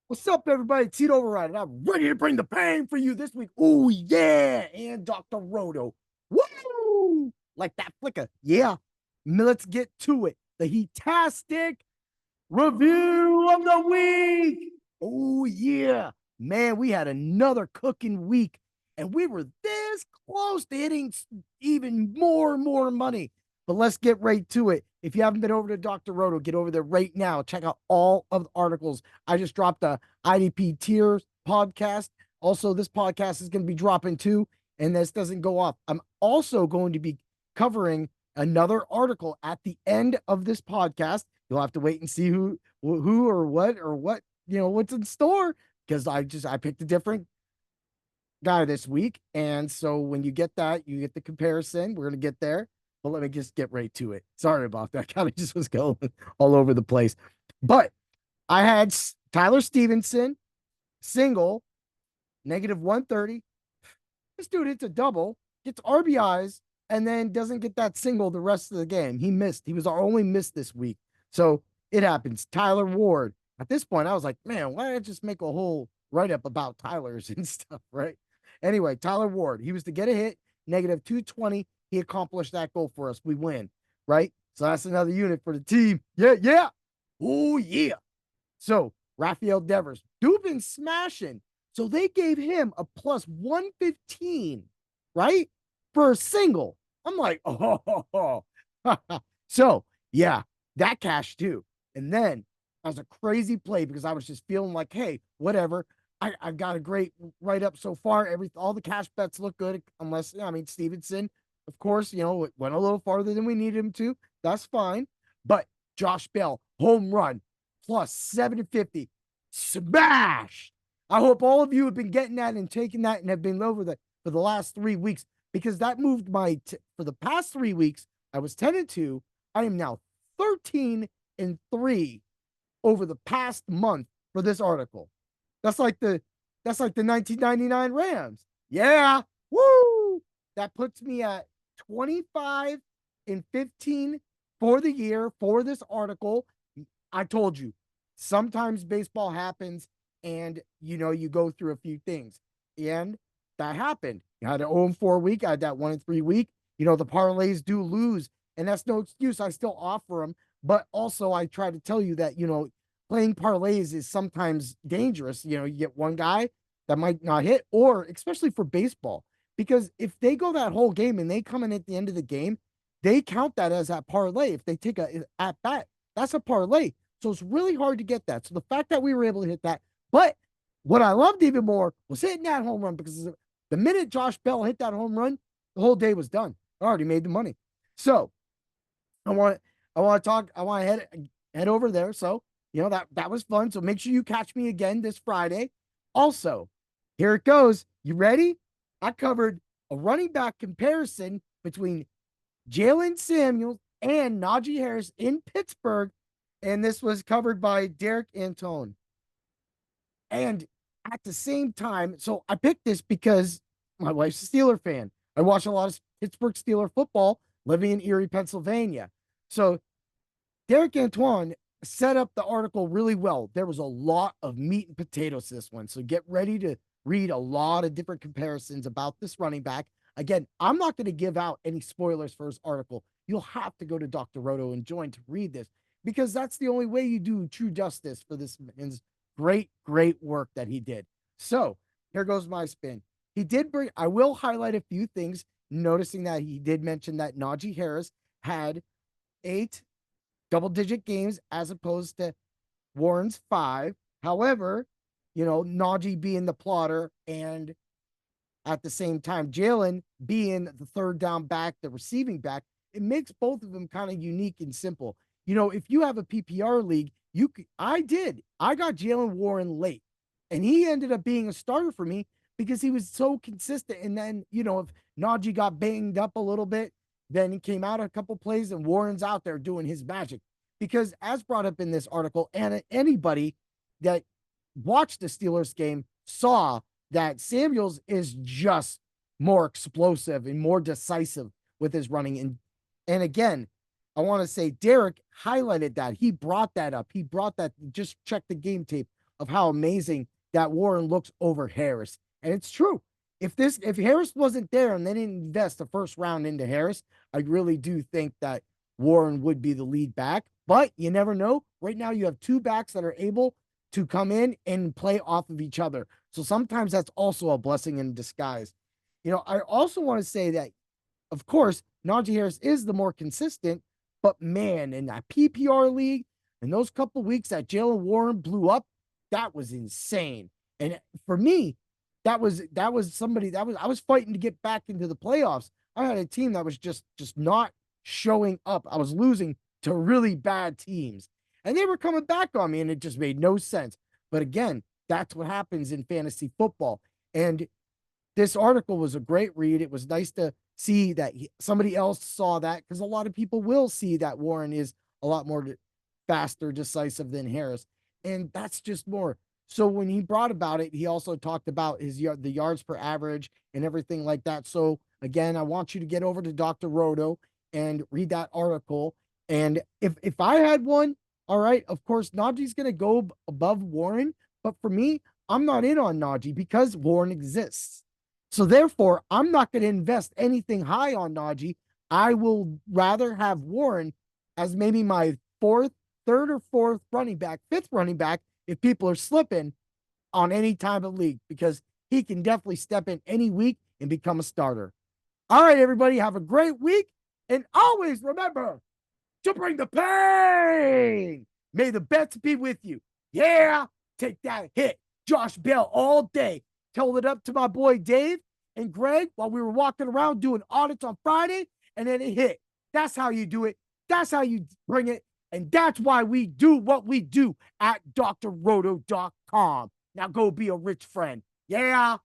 What's up, everybody? It's Heat Override, and I'm ready to bring the pain for you this week. Oh, yeah. And Dr. Roto. Woo! Like that flicker. Yeah. Let's get to it. The Heat-tastic review of the week. Oh, yeah. Man, we had another cooking week, and we were this close to hitting even more and more money. But let's get right to it. If you haven't been over to Dr. Roto, get over there right now. Check out all of the articles. I just dropped the IDP tiers podcast. Also, this podcast is going to be dropping too, and this doesn't go off. I'm also going to be covering another article at the end of this podcast. You'll have to wait and see who or what what's in store, because I picked a different guy this week, and so when you get that, you get the comparison. We're gonna get there, but let me just get right to it. Sorry about that. Kind of just was going all over the place, but I had Tyler Stevenson single -130. This dude hits a double, gets RBIs, and then doesn't get that single the rest of the game. He missed. He was our only miss this week. So it happens. Tyler Ward. At this point, I was like, man, why don't I just make a whole write up about Tyler's and stuff, right? Anyway, Tyler Ward, he was to get a hit, -220. He accomplished that goal for us. We win, right? So that's another unit for the team. Yeah, yeah. Oh, yeah. So Rafael Devers, dude been smashing. So they gave him a plus 115, right? For a single. I'm like, oh. So yeah, that cash too. And then as a crazy play, because I was just feeling like, hey, whatever. I got a great write up so far. All the cash bets look good, unless Stevenson, of course, went a little farther than we needed him to. That's fine. But Josh Bell, home run, plus 750. Smash! I hope all of you have been getting that and taking that and have been over that for the last 3 weeks, because that moved for the past 3 weeks. I was 10-2. I am now 13-3 over the past month for this article. That's like the 1999 Rams. Yeah. Woo! That puts me at 25-15 for the year for this article. I told you, sometimes baseball happens, and you go through a few things. And that happened. I had an 0-4 week. I had that 1-3 week. The parlays do lose, and that's no excuse. I still offer them. But also, I try to tell you that, playing parlays is sometimes dangerous. You get one guy that might not hit, or especially for baseball, because if they go that whole game and they come in at the end of the game, they count that as a parlay. If they take a at bat, that's a parlay. So it's really hard to get that. So the fact that we were able to hit that, but what I loved even more was hitting that home run, because the minute Josh Bell hit that home run, the whole day was done. I already made the money. So I want to talk. I want to head over there. So that was fun. So make sure you catch me again this Friday. Also, here it goes. You ready? I covered a running back comparison between Jaylen Samuels and Najee Harris in Pittsburgh, and this was covered by Derek Antoine. And at the same time, so I picked this because my wife's a Steeler fan. I watch a lot of Pittsburgh Steeler football living in Erie, Pennsylvania. So Derek Antoine set up the article really well. There was a lot of meat and potatoes to this one. So get ready to read a lot of different comparisons about this running back. Again, I'm not going to give out any spoilers for his article. You'll have to go to Dr. Roto and join to read this, because that's the only way you do true justice for this man's great work that he did. So here goes my spin. I will highlight a few things, noticing that he did mention that Najee Harris had 8 double-digit games as opposed to Warren's 5. However, Najee being the plotter, and at the same time, Jaylen being the third down back, the receiving back, it makes both of them kind of unique and simple. If you have a PPR league, I got Jaylen Warren late, and he ended up being a starter for me because he was so consistent. And then, if Najee got banged up a little bit, then he came out a couple plays and Warren's out there doing his magic. Because as brought up in this article, and anybody that watched the Steelers game saw that Samuels is just more explosive and more decisive with his running. And again, I want to say Derek highlighted that. He brought that up. He brought that, just check the game tape of how amazing that Warren looks over Harris. And it's true. If Harris wasn't there and they didn't invest the first round into Harris, I really do think that Warren would be the lead back. But you never know. Right now, you have two backs that are able to come in and play off of each other. So sometimes that's also a blessing in disguise. I also want to say that, of course, Najee Harris is the more consistent, but man, in that PPR league, in those couple weeks that Jaylen Warren blew up, that was insane. And for me, that was somebody that was I was fighting to get back into the playoffs. I had a team that was just not showing up. I was losing to really bad teams, and they were coming back on me, and it just made no sense. But again, that's what happens in fantasy football. And this article was a great read. It was nice to see that somebody else saw that, because a lot of people will see that Warren is a lot more faster, decisive than Harris. And that's just more. So when he brought about it, he also talked about the yards per average and everything like that. So again, I want you to get over to Dr. Roto and read that article. And if I had one, all right, of course, Najee's going to go above Warren. But for me, I'm not in on Najee because Warren exists. So therefore, I'm not going to invest anything high on Najee. I will rather have Warren as maybe my third or fourth running back, fifth running back, if people are slipping on any time of league, because he can definitely step in any week and become a starter. All right, everybody, have a great week. And always remember to bring the pain. May the bets be with you. Yeah, take that hit. Josh Bell all day. Told it up to my boy Dave and Greg while we were walking around doing audits on Friday, and then it hit. That's how you do it. That's how you bring it. And that's why we do what we do at drroto.com. Now go be a rich friend. Yeah.